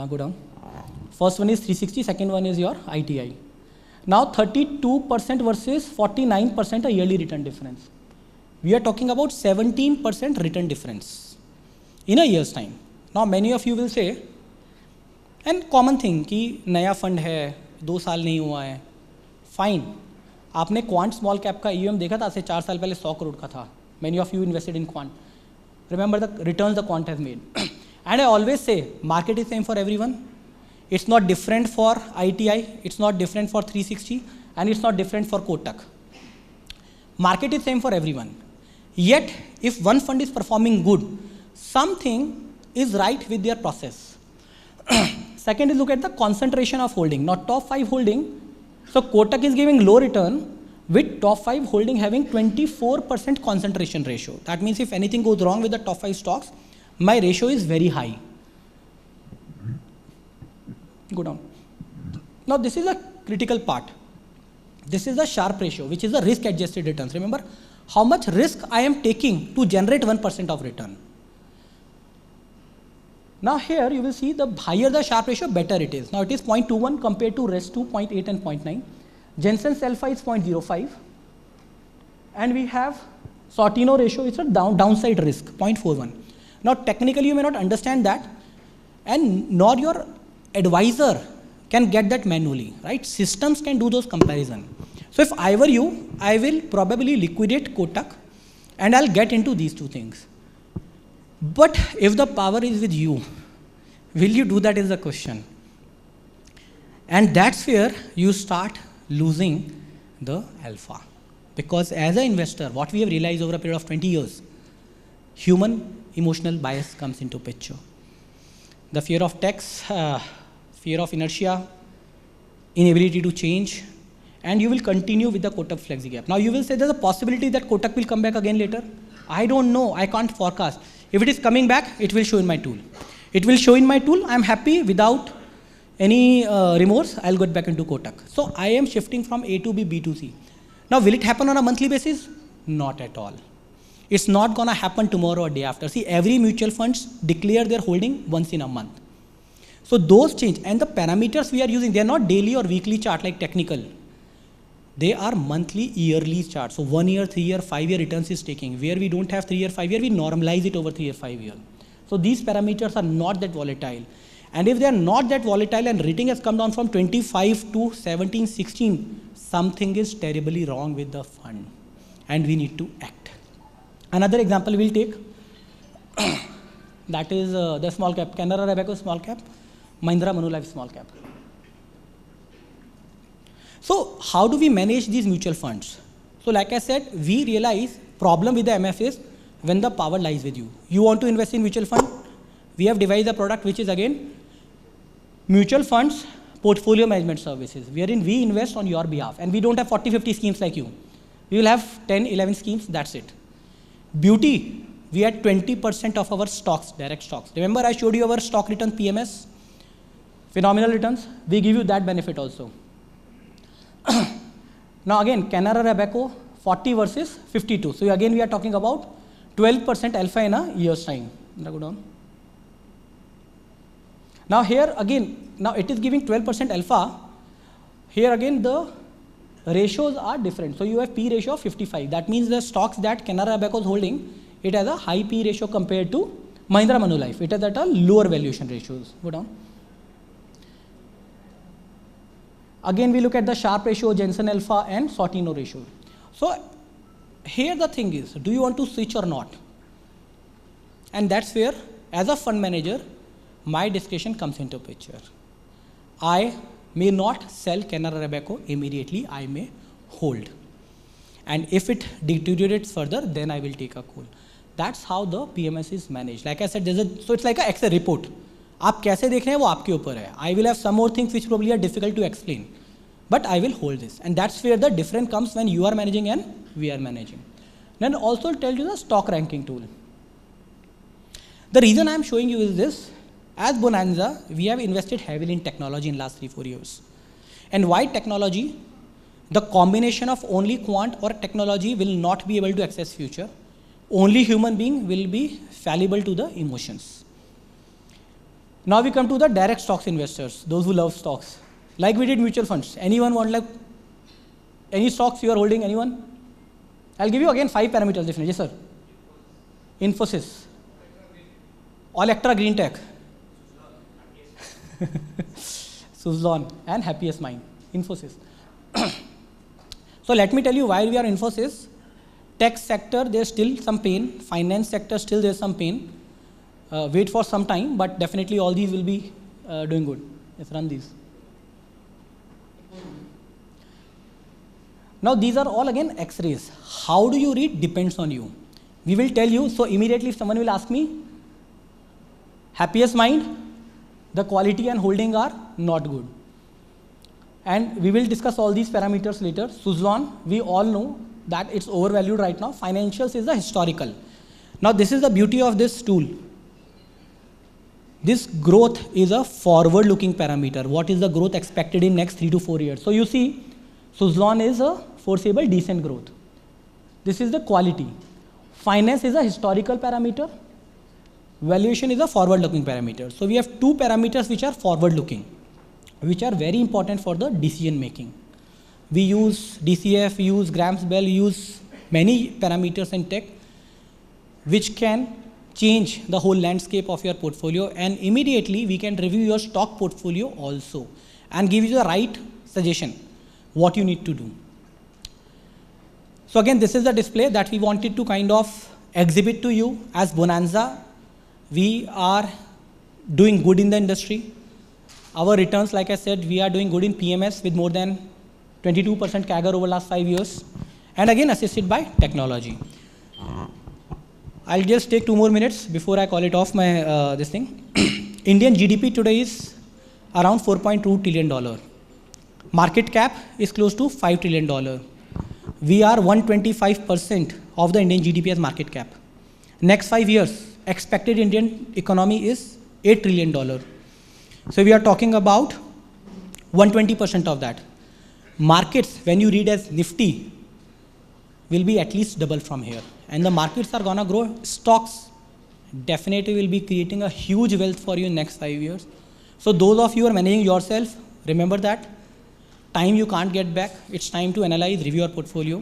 Go down. First one is 360, second one is your ITI. Now 32% versus 49% a yearly return difference. We are talking about 17% return difference in a year's time. Now many of you will say, and common thing कि नया fund है, 2 साल नहीं हुआ है, fine. आपने quant small cap का EM देखा था, आज से 4 साल पहले 100 करोड़ का था. Many of you invested in quant. Remember the returns the quant has made. And I always say, market is same for everyone. It's not different for ITI, it's not different for 360, and it's not different for Kotak. Market is same for everyone. Yet, if one fund is performing good, something is right with their process. Second is look at the concentration of holding, not top 5 holding. So Kotak is giving low return with top 5 holding having 24% concentration ratio. That means if anything goes wrong with the top 5 stocks, my ratio is very high. Go down. Now this is a critical part. This is the Sharpe ratio, which is the risk adjusted returns. Remember how much risk I am taking to generate 1% of return. Now here you will see the higher the Sharpe ratio, better it is. Now it is 0.21 compared to rest 2.8 and 0.9. Jensen's alpha is 0.05. And we have Sortino ratio, it's a downside risk, 0.41. Now technically you may not understand that, and nor your advisor can get that manually, right? Systems can do those comparison. So if I were you, I will probably liquidate Kotak and I'll get into these two things. But if the power is with you, will you do that is the question. And that's where you start losing the alpha. Because as an investor, what we have realized over a period of 20 years, human emotional bias comes into picture. the fear of tax, fear of inertia, inability to change, and you will continue with the Kotak Flexi Cap. Now you will say there's a possibility that Kotak will come back again later. I don't know, I can't forecast. If it is coming back, it will show in my tool. It will show in my tool, I'm happy without any remorse, I'll get back into Kotak. So I am shifting from A to B, B to C. Now will it happen on a monthly basis? Not at all. It's not gonna happen tomorrow or day after. See, every mutual funds declare their holding once in a month. So those change, and the parameters we are using, they are not daily or weekly chart like technical. They are monthly, yearly charts. So 1 year, 3 year, 5 year returns is taking. Where we don't have 3 year, 5 year, we normalize it over 3 year, 5 year. So these parameters are not that volatile. And if they are not that volatile and rating has come down from 25 to 17, 16, something is terribly wrong with the fund. And we need to act. Another example we'll take, that is the small cap, Canara Robeco small cap, Mahindra Manulife small cap. So how do we manage these mutual funds? So like I said, we realize problem with the MF is when the power lies with you. You want to invest in mutual fund? We have devised a product which is again mutual funds portfolio management services, wherein we invest on your behalf, and we don't have 40, 50 schemes like you. We will have 10, 11 schemes, that's it. Beauty, we had 20% of our stocks, direct stocks. Remember I showed you our stock return PMS, phenomenal returns, we give you that benefit also. Now again, Canara Robeco, 40 versus 52. So again, we are talking about 12% alpha in a year's time. Go down. Now here again, now it is giving 12% alpha. Here again, the ratios are different. So you have P ratio of 55. That means the stocks that Canara Robeco is holding, it has a high P ratio compared to Mahindra Manulife. It is at a lower valuation ratios. Go down. Again, we look at the Sharpe ratio, Jensen alpha and Sortino ratio. So here the thing is, do you want to switch or not? And that's where, as a fund manager, my discretion comes into picture. I may not sell Canara Robeco immediately, I may hold. And if it deteriorates further, then I will take a call. That's how the PMS is managed. Like I said, so it's like an Excel report. आप कैसे देख रहे हैं वो आपके ऊपर है. I will have some more things which probably are difficult to explain, but I will hold this, and that's where the difference comes when you are managing and we are managing. Then also tell you the stock ranking tool. The reason I am showing you is this: as Bonanza, we have invested heavily in technology in last 3-4 years. And why technology? The combination of only quant or technology will not be able to access future. Only human being will be fallible to the emotions. Now we come to the direct stocks investors, those who love stocks. Like we did mutual funds. Anyone want like any stocks you are holding? Anyone? I'll give you again 5 parameters definitely. Yes, sir. Infosys, Electra Green Tech, Suzlon, and Happiest Mind. Infosys. So let me tell you why we are Infosys. Tech sector, there's still some pain. Finance sector, still there's some pain. Wait for some time, but definitely all these will be doing good. Let's run these. Now these are all again X-rays. How do you read? Depends on you. We will tell you. So immediately if someone will ask me, Happiest Mind, the quality and holding are not good. And we will discuss all these parameters later. Suzlon, we all know that it's overvalued right now. Financials is the historical. Now this is the beauty of this tool. This growth is a forward-looking parameter. What is the growth expected in next 3 to 4 years? So you see, Suzlon is a foreseeable decent growth. This is the quality. Finance is a historical parameter. Valuation is a forward-looking parameter. So we have 2 parameters which are forward-looking, which are very important for the decision making. We use DCF, we use Grams-Bell, we use many parameters in tech which can change the whole landscape of your portfolio, and immediately we can review your stock portfolio also and give you the right suggestion what you need to do. So again, this is the display that we wanted to kind of exhibit to you. As Bonanza, we are doing good in the industry. Our returns, like I said, we are doing good in PMS with more than 22% CAGR over last 5 years, and again assisted by technology. I'll just take 2 more minutes before I call it off my this thing. Indian GDP today is around $4.2 trillion. Market cap is close to $5 trillion. We are 125% of the Indian GDP as market cap. Next 5 years, expected Indian economy is $8 trillion. So we are talking about 120% of that. Markets, when you read as Nifty, will be at least double from here. And the markets are gonna grow. Stocks definitely will be creating a huge wealth for you in next 5 years. So those of you who are managing yourself, remember that time you can't get back. It's time to analyze, review your portfolio.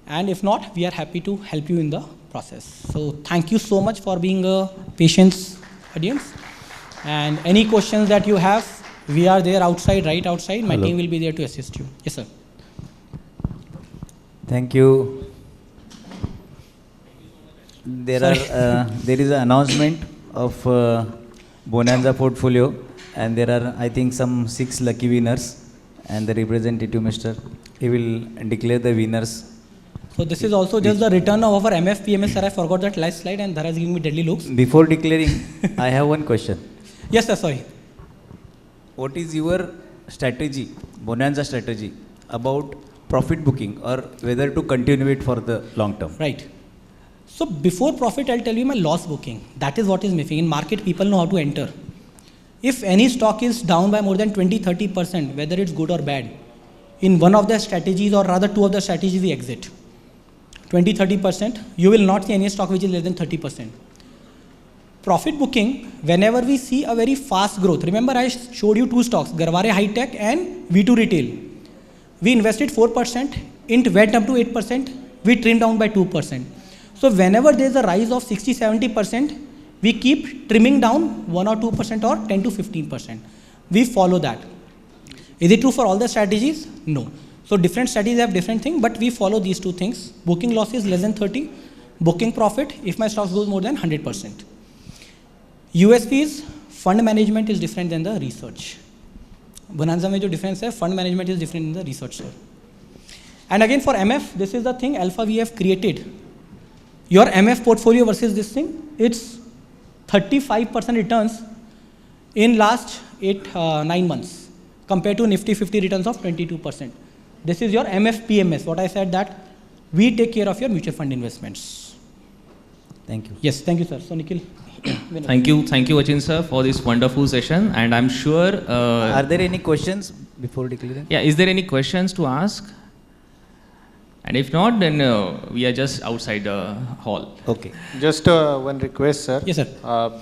And if not, we are happy to help you in the process. So thank you so much for being a patient audience. And any questions that you have, we are there outside, right outside. My team will be there to assist you. Yes, sir. Thank you. There is an announcement of Bonanza portfolio, and there are, I think, some 6 lucky winners. And the representative, Mr. He will declare the winners. So this is also just the return of our MF PMS, sir. I forgot that last slide, and Dhara is giving me deadly looks. Before declaring, I have one question. Yes, sir. Sorry. What is your strategy, Bonanza strategy, about profit booking, or whether to continue it for the long term? Right. So before profit, I'll tell you my loss booking. That is what is missing. In market, people know how to enter. If any stock is down by more than 20-30%, whether it's good or bad, in one of the strategies, or rather 2 of the strategies, we exit. 20-30%, you will not see any stock which is less than 30%. Profit booking, whenever we see a very fast growth, remember I showed you 2 stocks, Garware High Tech and V2 Retail. We invested 4%, it went up to 8%, we trimmed down by 2%. So whenever there is a rise of 60-70%, we keep trimming down 1 or 2% or 10 to 15%. We follow that. Is it true for all the strategies? No. So different strategies have different things, but we follow these 2 things. Booking losses less than 30, booking profit if my stock goes more than 100%. USP is fund management is different than the research. Bonanza mein jo difference hai, fund management is different than the research. Sir. And again for MF, this is the thing alpha we have created. Your MF portfolio versus this thing, it's 35% returns in last 9 months compared to Nifty 50 returns of 22%. This is your MF PMS. What I said that we take care of your mutual fund investments. Thank you. Yes, thank you, sir. So Nikhil. Thank you, Achin sir, for this wonderful session. And I'm sure. Are there any questions before declaring? Yeah, is there any questions to ask? And if not, then we are just outside the hall. Okay. Just one request, sir. Yes, sir.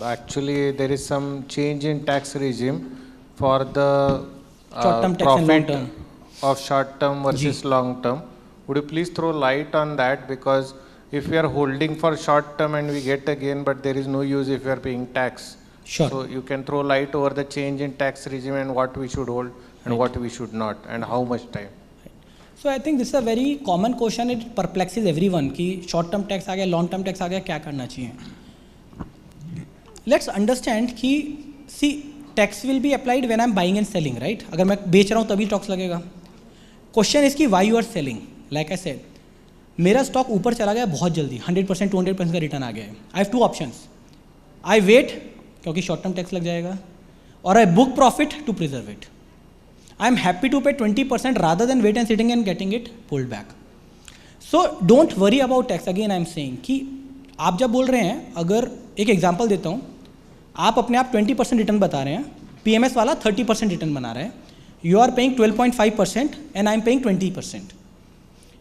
Actually, there is some change in tax regime for the short-term tax and long-term of short-term versus long-term. Would you please throw light on that? Because if we are holding for short-term and we get again, but there is no use if we are paying tax. Sure. So you can throw light over the change in tax regime and what we should hold and what we should not, and how much time. So I think this is a very common question. It perplexes everyone कि short term tax आ गया, long term tax आ गया, क्या करना चाहिए? Let's understand कि see tax will be applied when I'm buying and selling, right? अगर मैं बेच रहा हूँ तभी tax लगेगा. Question is कि why you are selling? Like I said, मेरा stock ऊपर चला गया बहुत जल्दी, 100% 200% का रिटर्न आ गया है. I have 2 options. I wait क्योंकि short term tax लग जाएगा, or I book profit to preserve it. I am happy to pay 20% rather than wait and sitting and getting it pulled back. So don't worry about tax. Again I am saying कि आप जब बोल रहे हैं, अगर एक example देता हूँ, आप अपने आप 20% रिटर्न बता रहे हैं, PMS वाला 30% रिटर्न बना रहा है, you are paying 12.5% and I am paying 20%.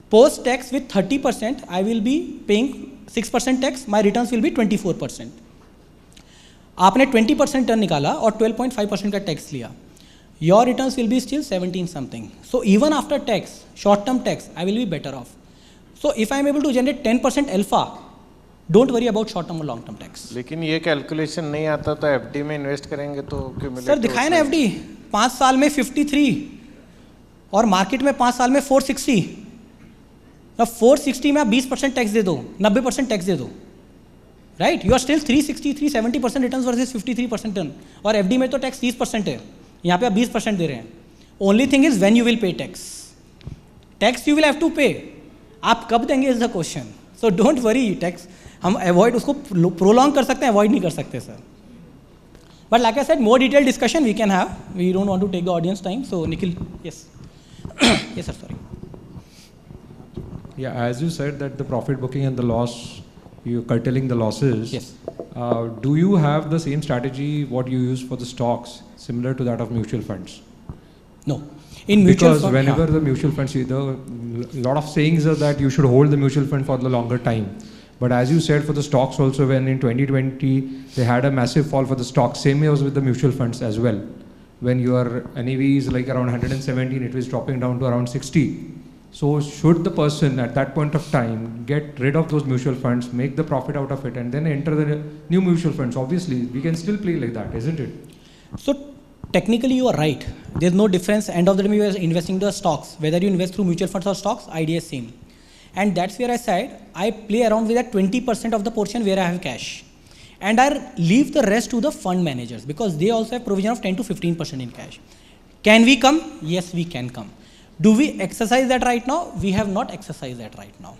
Post tax with 30%, I will be paying 6% tax, my returns will be 24%. आपने 20% रिटर्न निकाला और 12.5% का टैक्स लिया. Your returns will be still 17 something. So even after tax, short term tax, I will be better off. So if I am able to generate 10% alpha, don't worry about short term or long term tax. लेकिन ये calculation नहीं आता तो FD में invest करेंगे तो sir दिखाए ना एफडी 5 साल में 53 और मार्केट में 5 साल में 460. अब 460 में आप 20% टैक्स दे दो, 90% टैक्स दे दो, right? You are still 360 370% return versus 53% return. और एफडी में तो टैक्स 30% है, यहाँ पे आप 20% दे रहे हैं. Only thing is when you will pay tax. Tax you will have to pay. आप कब देंगे is the question. So don't worry. Tax हम अवॉइड उसको प्रोलॉन्ग कर सकते हैं, अवॉइड नहीं कर सकते sir. But like I said, more detailed discussion we can have. We don't want to take the audience time. So Nikhil, yes. Yes, sir, sorry. Yeah, as you said that the profit booking and the loss, you're curtailing the losses. Yes. Do you have the same strategy what you use for the stocks, similar to that of mutual funds? No. In mutual Because fund, whenever yeah. the mutual funds, a lot of sayings are that you should hold the mutual fund for the longer time. But as you said, for the stocks also, when in 2020 they had a massive fall for the stocks, same way was with the mutual funds as well. When your NAV is like around 117, it was dropping down to around 60. So should the person at that point of time get rid of those mutual funds, make the profit out of it, and then enter the new mutual funds? Obviously, we can still play like that, isn't it? So technically you are right. There's no difference. End of the day, you are investing the stocks. Whether you invest through mutual funds or stocks, idea is same. And that's where I said, I play around with that 20% of the portion where I have cash. And I leave the rest to the fund managers because they also have provision of 10 to 15% in cash. Can we come? Yes, we can come. Do we exercise that right now? We have not exercised that right now.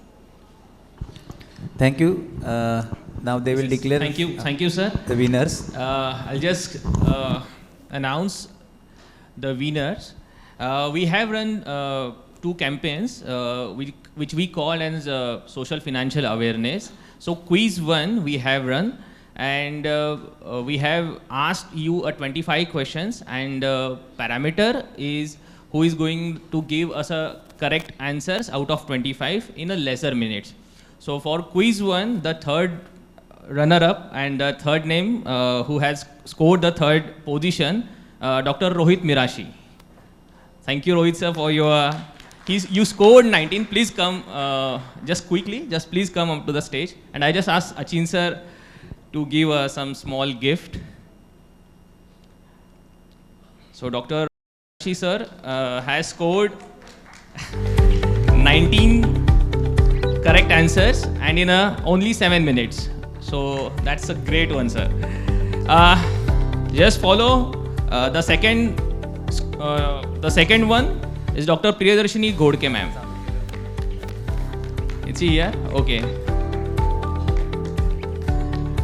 Thank you. Now they will declare Thank you, sir. the winners. I'll just announce the winners. We have run 2 campaigns which we call as social financial awareness. So quiz 1 we have run, and we have asked you 25 questions, and parameter is who is going to give us a correct answers out of 25 in a lesser minutes. So for quiz 1, the third runner-up and the third name who has scored the third position, Dr. Rohit Mirashi. Thank you, Rohit sir, for your... you scored 19. Please come, just quickly, just please come up to the stage. And I just asked Achin sir to give some small gift. So Dr. Mirashi sir has scored 19 correct answers and in only 7 minutes. So that's a great one, sir. Just follow the second one is Dr. Priyadarshini Godke ma'am. Is he here? Okay.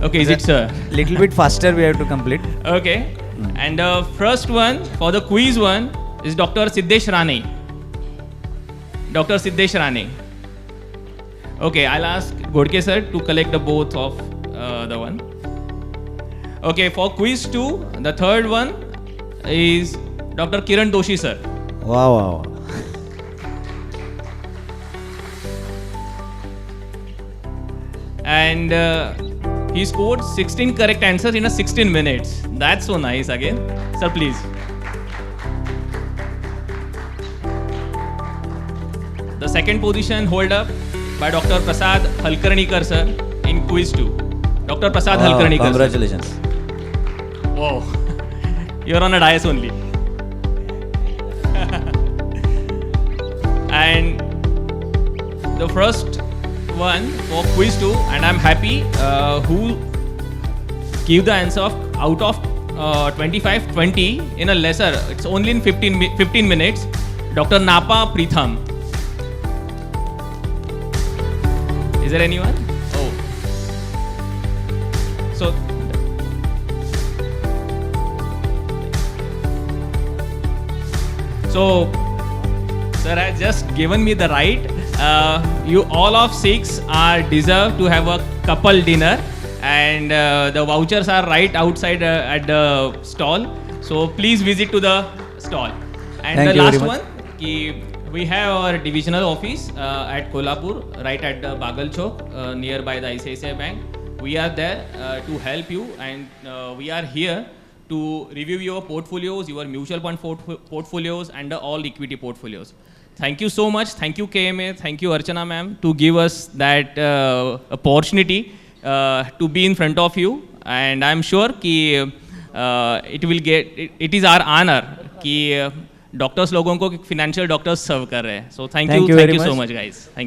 Okay, is it sir? Little bit faster we have to complete. Okay. And the first one for the quiz one is Dr. Siddesh Rane. Dr. Siddesh Rane. Okay, I'll ask Godke sir to collect the both of the one. Okay, for quiz 2, the third one is Dr. Kiran Doshi sir. Wow. And he scored 16 correct answers in 16 minutes. That's so nice again. Sir, please. The second position hold up by Dr. Prasad Halkarnikar sir in quiz 2. Dr. Prasad Halkarnikar. Congratulations. Sir. Wow. You're on a dais only. And the first one for quiz 2, and I'm happy who give the answer of out of 25, 20 in a lesser, it's only in 15 minutes, Dr. Napa Pritham. Is there anyone? Oh. So sir has just given me the right. You all of 6 are deserve to have a couple dinner, and the vouchers are right outside at the stall. So please visit to the stall. And Thank the you last very much. one, we have our divisional office at Kolhapur, right at the Bagal Chowk, nearby the ICICI Bank. We are there to help you, and we are here to review your portfolios, your mutual fund portfolios, and all equity portfolios. Thank you so much. Thank you, KMA. Thank you, Archana ma'am, to give us that opportunity to be in front of you. And I'm sure कि it is our honor कि doctors लोगों को financial doctors serve कर रहे हैं. So thank you so much, guys. Thank you.